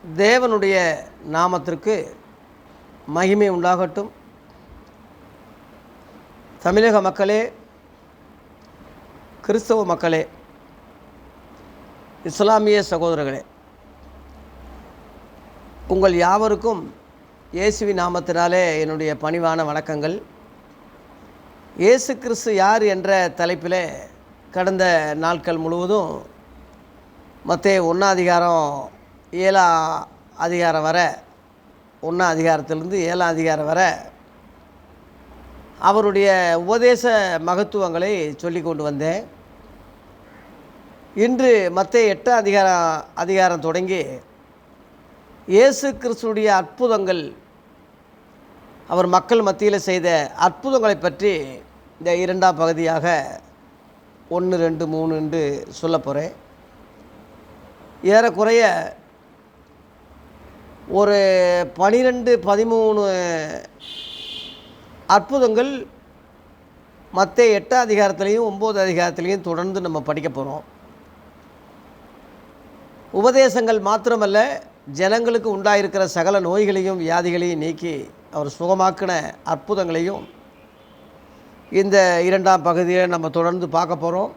தேவனுடைய நாமத்திற்கு மகிமை உண்டாகட்டும். தமிழக மக்களே, கிறிஸ்தவ மக்களே, இஸ்லாமிய சகோதரர்களே, உங்கள் யாவருக்கும் இயேசுவின் நாமத்தினாலே என்னுடைய பணிவான வணக்கங்கள். இயேசு கிறிஸ்து யார் என்ற தலைப்பில் கடந்த நாட்கள் முழுவதும் மத்தேயு 1 அதிகாரம் 7 அதிகாரம் வரை 1 அதிகாரத்திலிருந்து 7 அதிகாரம் வரை அவருடைய உபதேச மகத்துவங்களை சொல்லி கொண்டு வந்தேன். இன்று மத்தேயு 8 அதிகாரம் தொடங்கி இயேசு கிறிஸ்துடைய அற்புதங்கள், அவர் மக்கள் மத்தியில் செய்த அற்புதங்களை பற்றி இந்த 2ஆம் பகுதியாக 1, 2, 3 என்று சொல்ல போகிறேன். ஏறக்குறைய ஒரு 12, 13 அற்புதங்கள் மத்தேயு 8 அதிகாரத்திலையும் 9 அதிகாரத்திலையும் தொடர்ந்து நம்ம படிக்க போகிறோம். உபதேசங்கள் மாத்திரமல்ல, ஜனங்களுக்கு உண்டாயிருக்கிற சகல நோய்களையும் வியாதிகளையும் நீக்கி அவர் சுகமாக்கின அற்புதங்களையும் இந்த 2ஆம் பகுதியை நம்ம தொடர்ந்து பார்க்க போகிறோம்.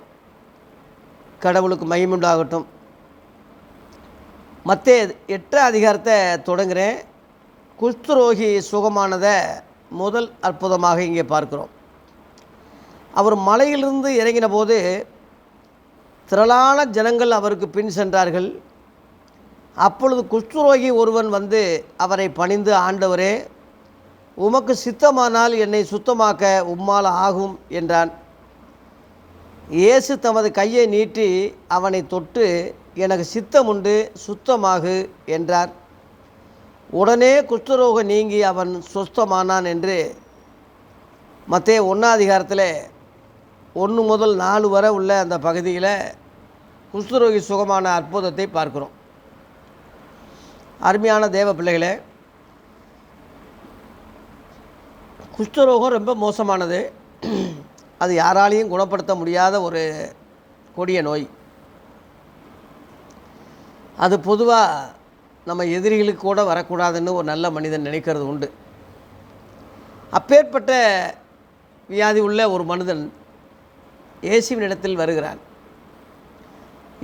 கடவுளுக்கு மகிமை உண்டாகட்டும். மத்தேயு 8 அதிகாரத்தை தொடங்குகிறேன். குஷ்டரோகி சுகமானதை முதல் அற்புதமாக இங்கே பார்க்கிறோம். அவர் மலையிலிருந்து இறங்கின போது திரளான ஜனங்கள் அவருக்கு பின் சென்றார்கள். அப்பொழுது குஷ்டரோகி ஒருவன் வந்து அவரை பணிந்து, ஆண்டவரே, உமக்கு சித்தமானால் என்னை சுத்தமாக்க உம்மால் ஆகும் என்றான். இயேசு தமது கையை நீட்டி அவனை தொட்டு, எனக்கு சித்தமுண்டு, சுத்தமாகு என்றார். உடனே குஷ்டரோகம் நீங்கி அவன் சுத்தமானான் என்று மத்தேயு 1 அதிகாரத்தில் 1 முதல் 4 வரை உள்ள அந்த பகுதியில் குஷ்டரோகி சுகமான அற்புதத்தை பார்க்கிறோம். அருமையான தேவ பிள்ளைகளே, குஷ்டரோகம் ரொம்ப மோசமானது. அது யாராலையும் குணப்படுத்த முடியாத ஒரு கொடிய நோய். அது பொதுவாக நம்ம எதிரிகளுக்கு கூட வரக்கூடாதுன்னு ஒரு நல்ல மனிதன் நினைக்கிறது உண்டு. அப்பேற்பட்ட வியாதி உள்ள ஒரு மனிதன் இயேசுவின் இடத்தில் வருகிறான்.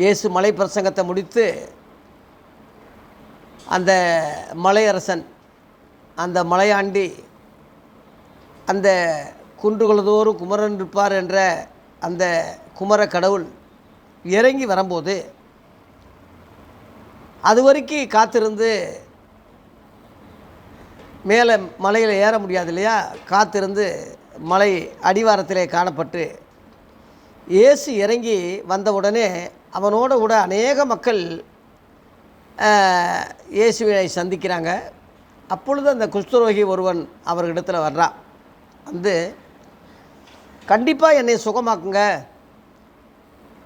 இயேசு மலை பிரசங்கத்தை முடித்து அந்த மலையரசன், அந்த மலையாண்டி, அந்த குன்றுகளதோறும் குமரன் இருப்பார் என்ற அந்த குமர கடவுள் இறங்கி வரும்போது அது வரைக்கும் காத்திருந்து, மேலே மலையில் ஏற முடியாது இல்லையா, காத்திருந்து மலை அடிவாரத்திலே காணப்பட்டு இயேசு இறங்கி வந்தவுடனே அவனோட கூட அநேக மக்கள் இயேசுவை சந்திக்கிறாங்க. அப்பொழுது அந்த குஷ்டரோகி ஒருவன் அவர்களிடத்தில் வர்றான். வந்து, கண்டிப்பாக என்னை சுகமாக்குங்க,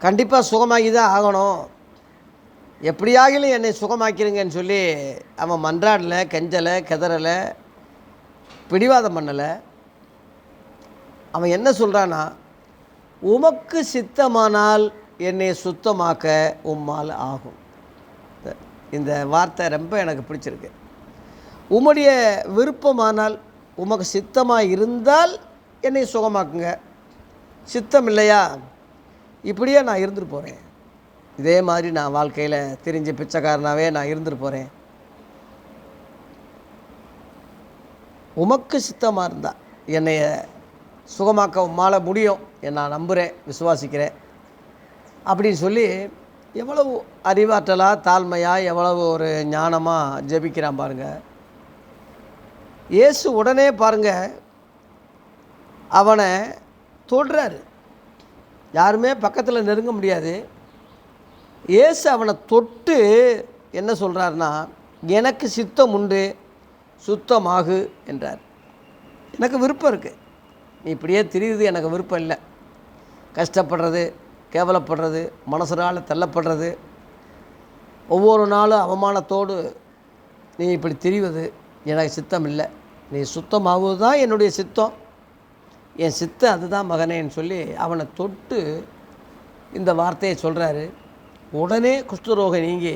கண்டிப்பாக சுகமாகி தான் ஆகணும், எப்படியாகிலும் என்னை சுகமாக்கிருங்கன்னு சொல்லி அவன் மன்றாடலை, கெஞ்சலை, கெதறலை, பிடிவாதம் பண்ணலை. அவன் என்ன சொல்கிறான்னா, உமக்கு சித்தமானால் என்னை சுத்தமாக்க உம்மால் ஆகும். இந்த வார்த்தை ரொம்ப எனக்கு பிடிச்சிருக்கு. உம்முடைய விருப்பமானால், உமக்கு சித்தமாக இருந்தால் என்னை சுகமாக்குங்க, சித்தம் இல்லையா, இப்படியே நான் இருந்துட்டு போகிறேன், இதே மாதிரி நான் வாழ்க்கையில் தெரிஞ்ச பிச்சைக்காரனாகவே நான் இருந்துட்டு போகிறேன். உமக்கு சித்தமாக இருந்தால் என்னைய சுகமாக்க உம்மால் முடியும், நான் நம்புகிறேன், விசுவாசிக்கிறேன் அப்படின்னு சொல்லி எவ்வளவு அறிவாற்றலாக, தாழ்மையாக, எவ்வளவு ஒரு ஞானமாக ஜெபிக்கிறான் பாருங்கள். இயேசு உடனே பாருங்கள் அவனை தொடுறாரு. யாருமே பக்கத்தில் நெருங்க முடியாது. இயேசு அவனை தொட்டு என்ன சொல்கிறாருன்னா, எனக்கு சித்தம் உண்டு, சுத்தமாகு என்றார். எனக்கு விருப்பம் இருக்குது, நீ இப்படியே திரியுது, எனக்கு விருப்பம் இல்லை. கஷ்டப்படுறது, கேவலப்படுறது, மனசனால் தள்ளப்படுறது, ஒவ்வொரு நாளும் அவமானத்தோடு நீ இப்படி திரிவது எனக்கு சித்தம் இல்லை. நீ சுத்தமாகுவது தான் என்னுடைய சித்தம், என் சித்தம் அதுதான் மகனேன்னு சொல்லி அவனை தொட்டு இந்த வார்த்தையை சொல்கிறாரு. உடனே குஷ்டரோகம் நீங்கி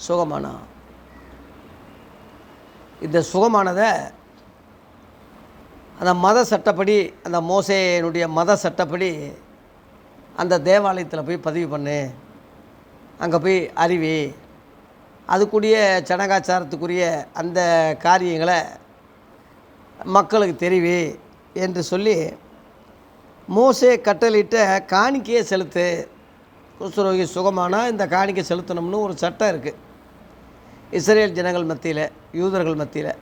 சுகமானான். இந்த சுகமானதை அந்த மத சட்டப்படி, அந்த மோசேயினுடைய மத சட்டப்படி அந்த தேவாலயத்தில் போய் பதிவு பண்ணு, அங்கே போய் அறிவி, அதுக்குரிய சடங்காச்சாரத்துக்குரிய அந்த காரியங்களை மக்களுக்கு தெரிவி என்று சொல்லி மோசே கட்டளையிட்ட காணிக்கையை செலுத்து. குஷ்டரோகி சுகமானால் இந்த காணிக்கை செலுத்தணும்னு ஒரு சட்டம் இருக்குது இஸ்ரேல் ஜனங்கள் மத்தியில், யூதர்கள் மத்தியில்.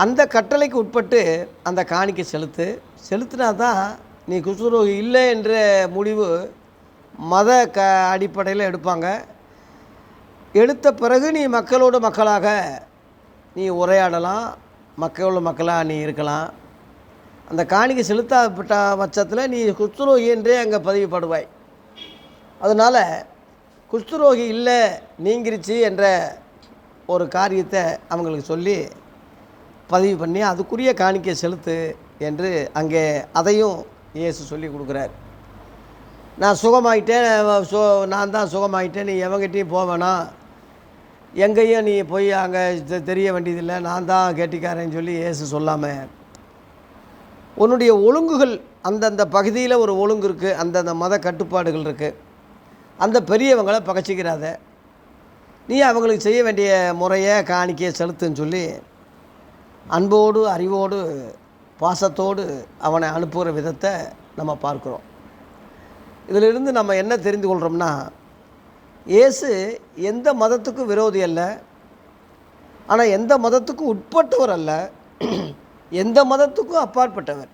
அந்த கட்டளைக்கு உட்பட்டு அந்த காணிக்கை செலுத்தினா தான் நீ குஷ்டரோகி இல்லை என்ற முடிவு மத அடிப்படையில் எடுப்பாங்க. எடுத்த பிறகு நீ மக்களோடு மக்களாக நீ உரையாடலாம், மக்களோடு மக்களாக நீ இருக்கலாம். அந்த காணிக்கை செலுத்தப்பட்ட பட்சத்தில் நீ குஷ்டரோகி என்றே அங்கே பதிவுப்படுவாய். அதனால் குஷ்டரோகி இல்லை, நீங்கிருச்சு என்ற ஒரு காரியத்தை அவங்களுக்கு சொல்லி பதிவு பண்ணி அதுக்குரிய காணிக்கை செலுத்து என்று அங்கே அதையும் இயேசு சொல்லி கொடுக்குறார். நான் சுகமாயிட்டேன், நான் தான் சுகமாயிட்டேன், நீ எவங்கிட்டையும் போவேனா, எங்கேயும் நீ போய் அங்கே தெரிய வேண்டியதில்லை, நான் தான் கேட்டிக்காரேன்னு சொல்லி இயேசு சொல்லாமல், உன்னுடைய ஒழுங்குகள் அந்தந்த பகுதியில் ஒரு ஒழுங்கு இருக்குது, அந்தந்த மத கட்டுப்பாடுகள் இருக்குது, அந்த பெரியவங்களை பகச்சிக்கிறாத, நீ அவங்களுக்கு செய்ய வேண்டிய முறையை காணிக்கையை செலுத்துன்னு சொல்லி அன்போடு அறிவோடு பாசத்தோடு அவனை அனுப்புகிற விதத்தை நம்ம பார்க்குறோம். இதிலிருந்து நம்ம என்ன தெரிந்து கொள்கிறோம்னா, இயேசு எந்த மதத்துக்கும் விரோதி அல்ல, ஆனால் எந்த மதத்துக்கும் உட்பட்டவர் அல்ல, எந்த மதத்துக்கும் அப்பாற்பட்டவர்.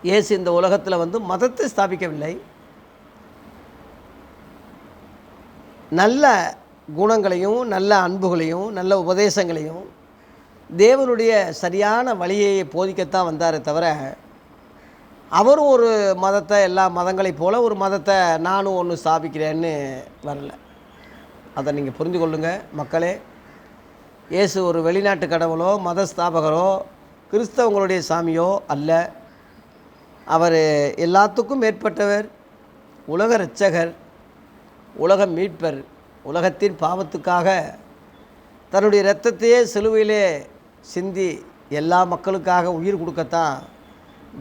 இயேசு இந்த உலகத்தில் வந்து மதத்தை ஸ்தாபிக்கவில்லை, நல்ல குணங்களையும் நல்ல அன்புகளையும் நல்ல உபதேசங்களையும் தேவனுடைய சரியான வழியை போதிக்கத்தான் வந்தாரே தவிர, அவரும் ஒரு மதத்தை, எல்லா மதங்களைப் போல ஒரு மதத்தை நானும் ஒன்று ஸ்தாபிக்கிறேன்னு வரல. அதை நீங்கள் புரிந்து கொள்ளுங்க மக்களே. இயேசு ஒரு வெளிநாட்டு கடவுளோ மத ஸ்தாபகரோ கிறிஸ்தவங்களுடைய சாமியோ அல்ல. அவர் எல்லாத்துக்கும் மேற்பட்டவர், உலக இரட்சகர், உலக மீட்பர். உலகத்தின் பாவத்துக்காக தன்னுடைய இரத்தத்தையே சிலுவையிலே சிந்தி எல்லா மக்களுக்காக உயிர் கொடுக்கத்தான்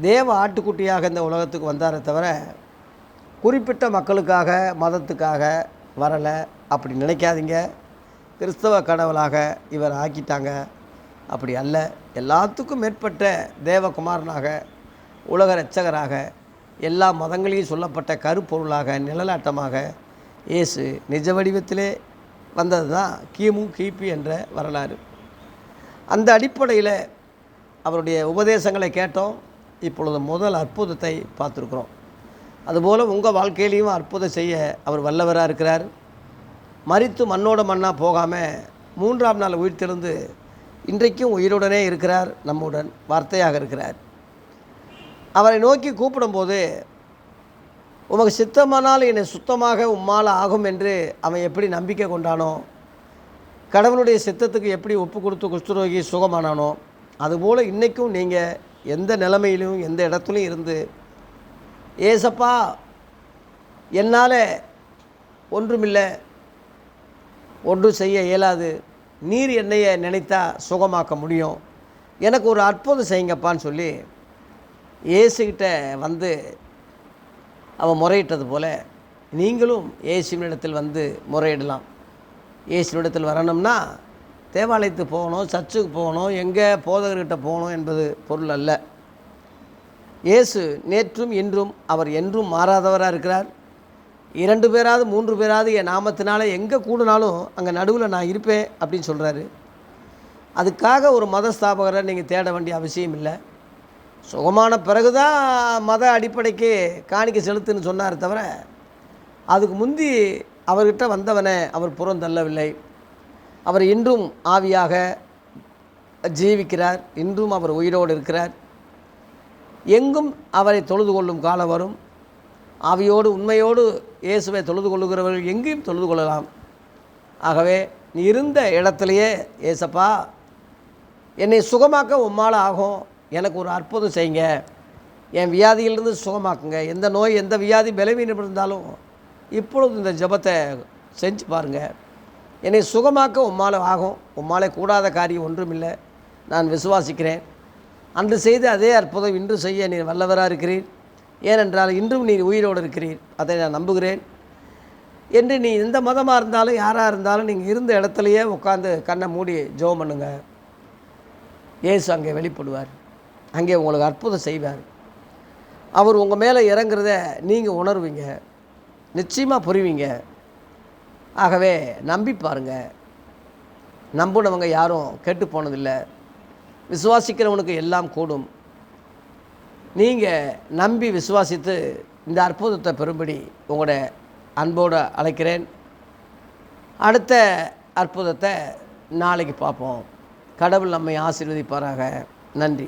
தேவ ஆட்டுக்குட்டியாக இந்த உலகத்துக்கு வந்தாரே தவிர குறிப்பிட்ட மக்களுக்காக மதத்துக்காக வரலை. அப்படி நினைக்காதீங்க. கிறிஸ்தவ கடவுளாக இவர் ஆக்கிட்டாங்க, அப்படி அல்ல. எல்லாத்துக்கும் மேற்பட்ட தேவகுமாரனாக, உலக இரட்சகராக, எல்லா மதங்களையும் சொல்லப்பட்ட கருப்பொருளாக, நிழலாட்டமாக இயேசு நிஜ வடிவத்திலே வந்தது தான் கிமு கிபி என்ற வரலாறு. அந்த அடிப்படையில் அவருடைய உபதேசங்களை கேட்டோம். இப்பொழுது முதல் அற்புதத்தை பார்த்துருக்குறோம். அதுபோல் உங்கள் வாழ்க்கையிலையும் அற்புதம் செய்ய அவர் வல்லவராக இருக்கிறார். மரித்து மண்ணோட மண்ணாக போகாமல் 3ஆம் நாள் உயிர்த்தெழுந்து இன்றைக்கும் உயிருடனே இருக்கிறார், நம்முடன் வார்த்தையாக இருக்கிறார். அவரை நோக்கி கூப்பிடும்போது, உமக்கு சித்தமானால் என்னை சுத்தமாக உம்மால் ஆகும் என்று அவன் எப்படி நம்பிக்கை கொண்டானோ, கடவுளுடைய சித்தத்துக்கு எப்படி ஒப்பு கொடுத்து குஷ்டரோகி சுகமானானோ, அதுபோல் இன்றைக்கும் நீங்கள் எந்த நிலைமையிலும் எந்த இடத்துலையும் இருந்து, ஏசப்பா என்னால் ஒன்றுமில்லை, ஒன்றும் செய்ய இயலாது, நீர் என்னைய நினைத்தா சுகமாக்க முடியும், எனக்கு ஒரு அற்புதம் செய்யுங்கப்பான்னு சொல்லி இயேசுகிட்ட வந்து அவன் முறையிட்டது போல் நீங்களும் இயேசுவினிடத்தில் வந்து முறையிடலாம். இயேசுவினிடத்தில் வரணும்னா தேவாலயத்துக்கு போகணும், சர்ச்சுக்கு போகணும், எங்கே போதகர்கிட்ட போகணும் என்பது பொருள் அல்ல. இயேசு நேற்றும் இன்றும் அவர் என்றும் மாறாதவராக இருக்கிறார். 2 பேராவது 3 பேராவது என் நாமத்தினால எங்கே கூடினாலும் அங்கே நடுவில் நான் இருப்பேன் அப்படின்னு சொல்கிறாரு. அதுக்காக ஒரு மத ஸ்தாபகரை நீங்கள் தேட வேண்டிய அவசியம் இல்லை. சுகமான பிறகு தான் மத அடிப்படைக்கு காணிக்கை செலுத்துன்னு சொன்னார் தவிர, அதுக்கு முந்தி அவர்கிட்ட வந்தவனை அவர் புறந்தள்ளவில்லை. அவர் இன்றும் ஆவியாக ஜீவிக்கிறார், இன்றும் அவர் உயிரோடு இருக்கிறார். எங்கும் அவரை தொழுது கொள்ளும் காலம் வரும். ஆவியோடு உண்மையோடு இயேசுவை தொழுது கொள்ளுகிறவர்கள் எங்கேயும் தொழுது கொள்ளலாம். ஆகவே நீ இருந்த இடத்துலையே, ஏசப்பா என்னை சுகமாக்க உம்மால் ஆகும், எனக்கு ஒரு அற்புதம் செய்யுங்க, என் வியாதியிலிருந்து சுகமாக்குங்க, எந்த நோய் எந்த வியாதி பலவீனம் இருந்தாலும் இப்பொழுது இந்த ஜெபத்தை செஞ்சு பாருங்கள். என்னை சுகமாக்க உம்மால் ஆகும். உம்மாலே கூடாத காரியம் ஒன்றுமில்லை. நான் விசுவாசிக்கிறேன். அன்று செய்த அதே அற்புதம் இன்று செய்ய நீர் வல்லவராக இருக்கிறீர். ஏனென்றால் இன்றும் நீர் உயிரோடு இருக்கிறீர். அதை நான் நம்புகிறேன் என்று நீ எந்த மதமாக இருந்தாலும் யாராக இருந்தாலும் நீங்கள் இருந்த இடத்துலையே உட்காந்து கண்ணை மூடி ஜெபம் பண்ணுங்க. இயேசு அங்கே வெளிப்படுவார். அங்கே உங்களுக்கு அற்புதம் செய்வார். அவர் உங்கள் மேலே இறங்குறத நீங்கள் உணர்வீங்க, நிச்சயமாக புரிவீங்க. ஆகவே நம்பி பாருங்கள். நம்பினவங்க யாரும் கெட்டு போனதில்லை. விசுவாசிக்கிறவனுக்கு எல்லாம் கூடும். நீங்கள் நம்பி விசுவாசித்து இந்த அற்புதத்தை பெறும்படி உங்களோட அன்போடு அழைக்கிறேன். அடுத்த அற்புதத்தை நாளைக்கு பார்ப்போம். கடவுள் நம்மை ஆசீர்வதிப்பாராக. நன்றி.